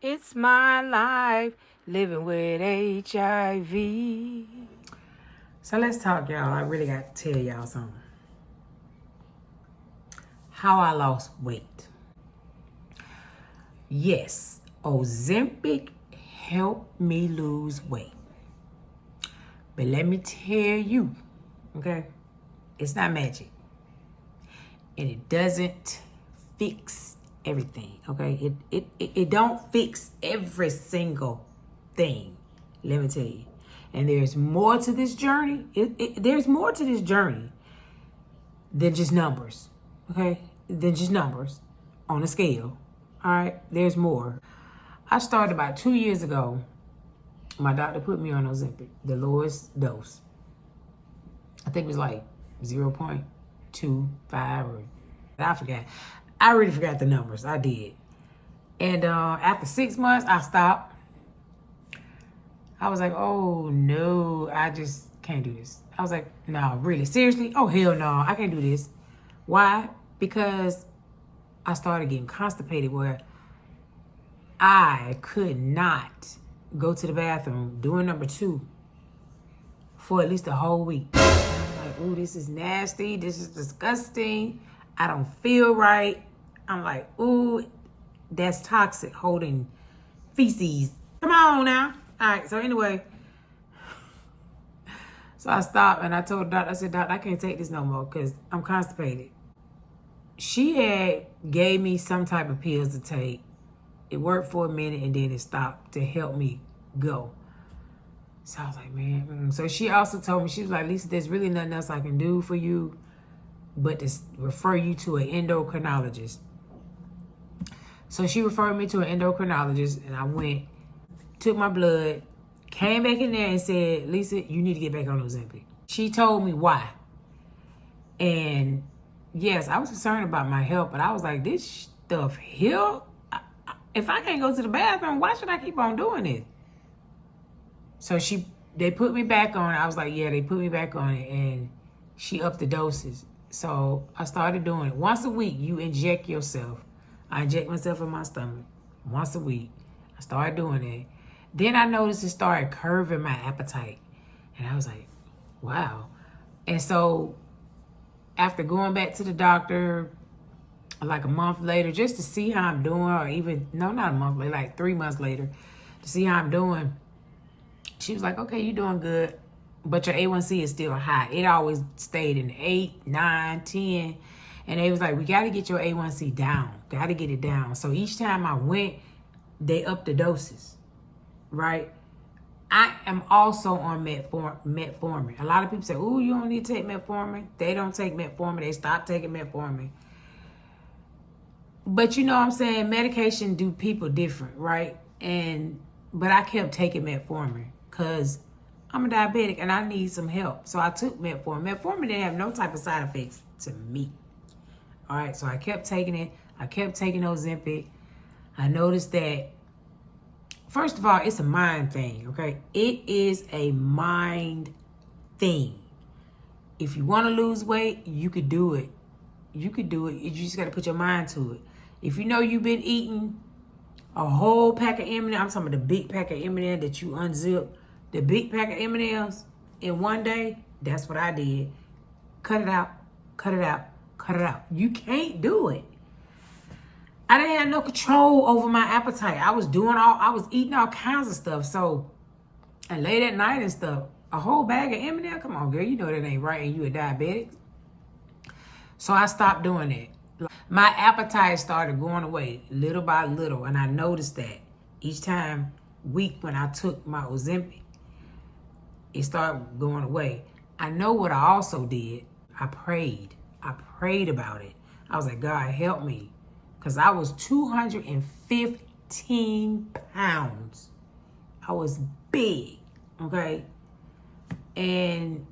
It's my life living with HIV. So let's talk, y'all. I really got to tell y'all something. How I lost weight. Yes, Ozempic helped me lose weight. But let me tell you, okay, it's not magic. And it doesn't fix everything, okay? It don't fix every single thing, let me tell you. And there's more to this journey. There's more to this journey than just numbers, okay? Than just numbers on a scale, all right? There's more. I started about 2 years ago. My doctor put me on Ozempic, the lowest dose. I think it was like 0.25 or I forgot. I really forgot the numbers. I did. And after 6 months, I stopped. I was like, oh, no, I just can't do this. I was like, no, really? Seriously? Oh, hell no, I can't do this. Why? Because I started getting constipated where I could not go to the bathroom doing number 2 for at least a whole week. And I'm like, ooh, this is nasty. This is disgusting. I don't feel right. I'm like, ooh, that's toxic, holding feces. Come on now. All right, so anyway, so I stopped and I told the doctor, I said, Doctor, I can't take this no more because I'm constipated. She had gave me some type of pills to take. It worked for a minute and then it stopped to help me go. So I was like, man. So she also told me, she was like, Lisa, there's really nothing else I can do for you but to refer you to an endocrinologist. So she referred me to an endocrinologist and I went, took my blood, came back in there and said, Lisa, you need to get back on Ozempic. She told me why. And yes, I was concerned about my health, but I was like, this stuff here, if I can't go to the bathroom, why should I keep on doing it? So they put me back on it. I was like, yeah, they put me back on it, and she upped the doses. So I started doing it. Once a week, you inject yourself. I inject myself in my stomach once a week. I started doing it. Then I noticed it started curving my appetite. And I was like, wow. And so after going back to the doctor like a month later, just to see how I'm doing, or even, no, not a month later, like 3 months later, to see how I'm doing, she was like, okay, you're doing good, but your A1C is still high. It always stayed in 8, 9, 10. And they was like, we got to get your A1C down. Got to get it down. So each time I went, they upped the doses, right? I am also on metformin. A lot of people say, ooh, you don't need to take metformin. They don't take metformin. They stopped taking metformin. But you know what I'm saying? Medication do people different, right? But I kept taking metformin because I'm a diabetic and I need some help. So I took metformin. Metformin didn't have no type of side effects to me. All right, so I kept taking it. I kept taking Ozempic. I noticed that, first of all, it's a mind thing, okay? It is a mind thing. If you want to lose weight, you could do it. You could do it. You just got to put your mind to it. If you know you've been eating a whole pack of M&Ms, I'm talking about the big pack of M&Ms that you unzip, the big pack of M&Ms in one day, that's what I did. Cut it out, cut it out, cut it out. You can't do it. I didn't have no control over my appetite. I was eating all kinds of stuff. So, and late at night and stuff, a whole bag of M&Ms, come on, girl, you know that ain't right and you a diabetic. So I stopped doing it. My appetite started going away little by little, and I noticed that each week when I took my Ozempic, it started going away. I know what I also did. I prayed. I prayed about it. I was like, God, help me. Because I was 215 pounds. I was big, okay? And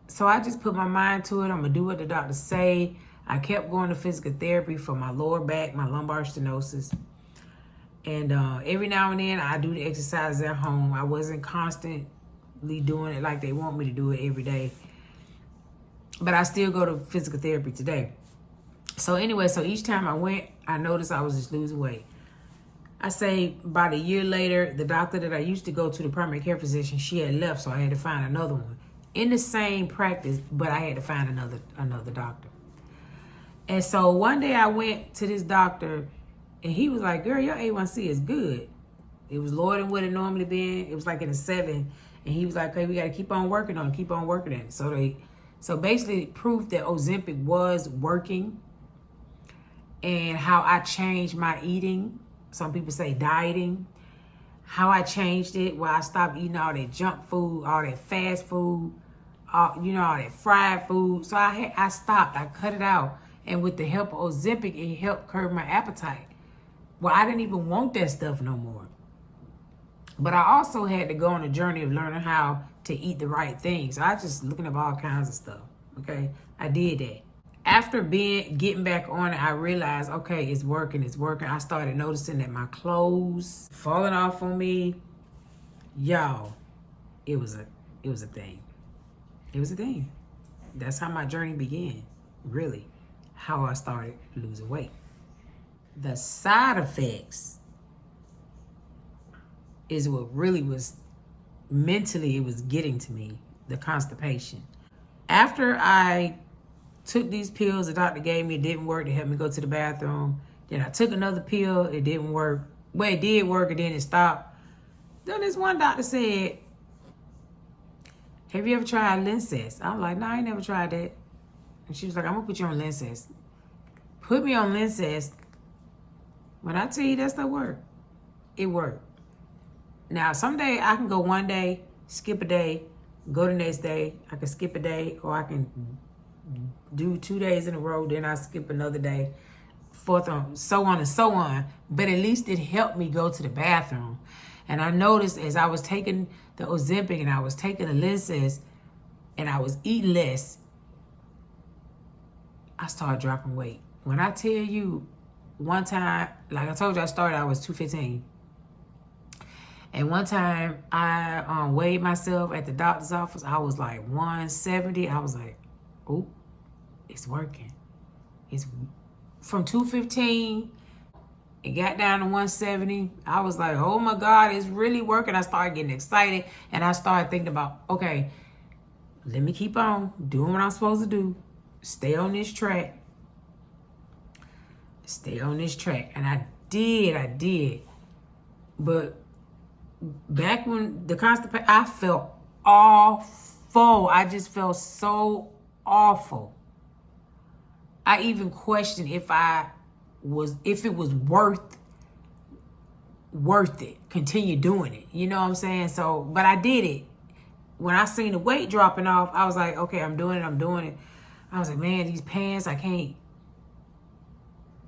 so I just put my mind to it. I'm going to do what the doctors say. I kept going to physical therapy for my lower back, my lumbar stenosis. And every now and then I do the exercises at home. I wasn't constantly doing it like they want me to do it every day. But I still go to physical therapy today. So anyway, so each time I went, I noticed I was just losing weight. I say about a year later, the doctor that I used to go to, the primary care physician, she had left, so I had to find another one in the same practice, but I had to find another doctor. And so one day I went to this doctor, and he was like, "Girl, your A1C is good." It was lower than what it normally been. It was like in a 7, and he was like, "Okay, we got to keep on working on it, keep on working on it." So basically, proof that Ozempic was working, and how I changed my eating. Some people say dieting. How I changed it, where I stopped eating all that junk food, all that fast food, all that fried food. So I stopped. I cut it out. And with the help of Ozempic, it helped curb my appetite. Well, I didn't even want that stuff no more. But I also had to go on a journey of learning how to eat the right things. So I just looking up all kinds of stuff. Okay, I did that. After getting back on it, I realized, okay, it's working. I started noticing that my clothes falling off on me. Y'all, it was a thing. It was a thing. That's how my journey began, really. How I started losing weight. The side effects is what really was mentally, it was getting to me, the constipation. After I took these pills the doctor gave me, it didn't work to help me go to the bathroom. Then I took another pill, it didn't work. Well, it did work, and then it stopped. Then this one doctor said, "Have you ever tried Linzess?" I'm like, "No, I ain't never tried that." And she was like, "I'm gonna put you on Linzess." Put me on Linzess. When I tell you that stuff worked, it worked. Now, someday I can go one day, skip a day, go the next day. I can skip a day, or I can do 2 days in a row, then I skip another day, so on and so on. But at least it helped me go to the bathroom. And I noticed as I was taking the Ozempic and I was taking the Linzess and I was eating less, I started dropping weight. When I tell you, one time, like I told you, I was 215. And one time I weighed myself at the doctor's office. I was like 170. I was like, "Oh, it's working." It's from 215. It got down to 170. I was like, "Oh my God, it's really working." I started getting excited, and I started thinking about, okay, let me keep on doing what I'm supposed to do. Stay on this track. Stay on this track. And I did. But back when the constipation, I felt awful. I just felt so awful. I even questioned if it was worth it. Continue doing it. You know what I'm saying? So, but I did it. When I seen the weight dropping off, I was like, okay, I'm doing it. I was like, man, these pants, I can't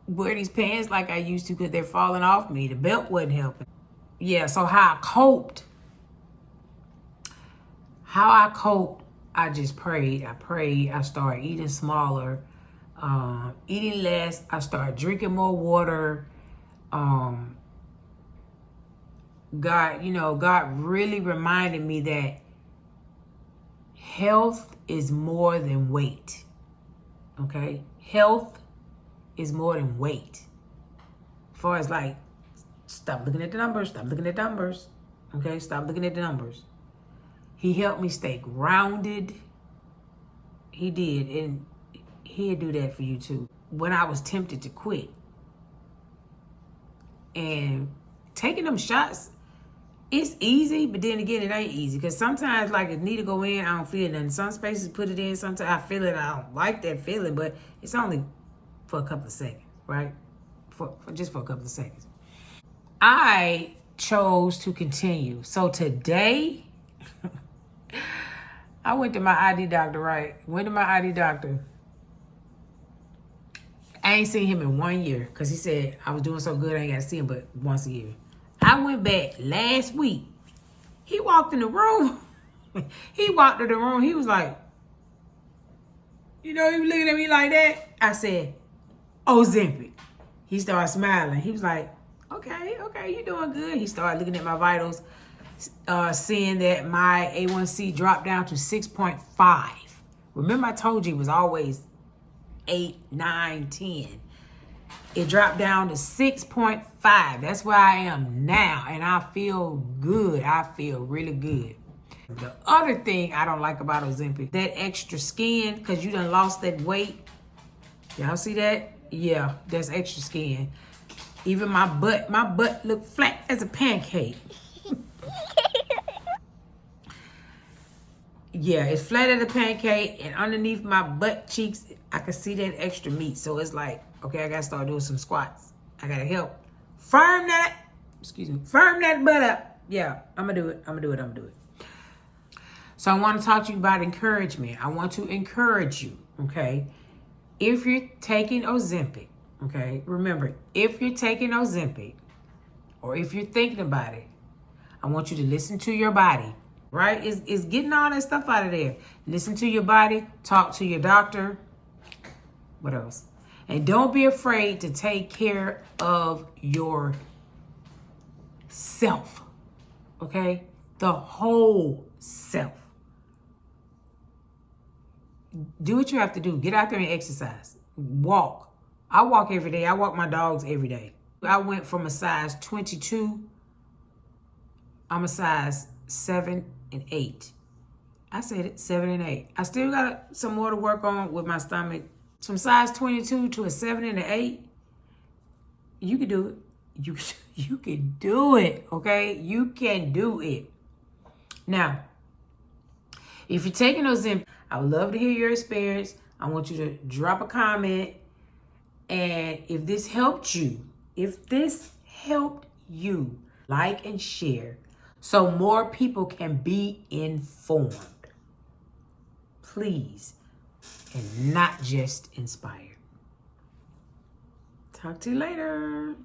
wear these pants like I used to because they're falling off me. The belt wasn't helping. Yeah, so how I coped, I just prayed. I started eating smaller, eating less. I started drinking more water. God really reminded me that health is more than weight. Okay? Health is more than weight. As far as like, stop looking at the numbers. Okay? Stop looking at the numbers. He helped me stay grounded. He did. And he'll do that for you too. When I was tempted to quit. And taking them shots, it's easy, but then again, it ain't easy. Because sometimes, like, if need to go in, I don't feel nothing. Some spaces put it in. Sometimes I feel it. I don't like that feeling, but it's only for a couple of seconds, right? Just for a couple of seconds. I chose to continue. So today, I went to my ID doctor, right? I ain't seen him in 1 year because he said I was doing so good I ain't got to see him but once a year. I went back last week. He walked in the room. He was like, he was looking at me like that. I said, Ozempic. He started smiling. He was like, okay, you doing good. He started looking at my vitals, seeing that my A1C dropped down to 6.5. Remember I told you it was always 8, 9, 10. It dropped down to 6.5. That's where I am now. And I feel good. I feel really good. The other thing I don't like about Ozempic, that extra skin, because you done lost that weight. Y'all see that? Yeah, that's extra skin. Even my butt look flat as a pancake. Yeah, it's flat as a pancake, and underneath my butt cheeks, I can see that extra meat. So it's like, okay, I gotta start doing some squats. I gotta help firm that butt up. Yeah, I'm gonna do it. So I want to talk to you about encouragement. I want to encourage you, okay? If you're taking Ozempic, okay? Remember, if you're taking Ozempic, or if you're thinking about it, I want you to listen to your body, right? It's getting all that stuff out of there. Listen to your body. Talk to your doctor. What else? And don't be afraid to take care of yourself, okay? The whole self. Do what you have to do. Get out there and exercise. Walk. I walk every day. I walk my dogs every day. I went from a size 22. I'm a size 7 and 8. I said it, 7 and 8. I still got some more to work on with my stomach. From size 22 to a 7 and an 8. You can do it. You can do it, okay? You can do it. Now, if you're taking Ozempic, I would love to hear your experience. I want you to drop a comment. And if this helped you, like and share so more people can be informed. Please. And not just inspired. Talk to you later.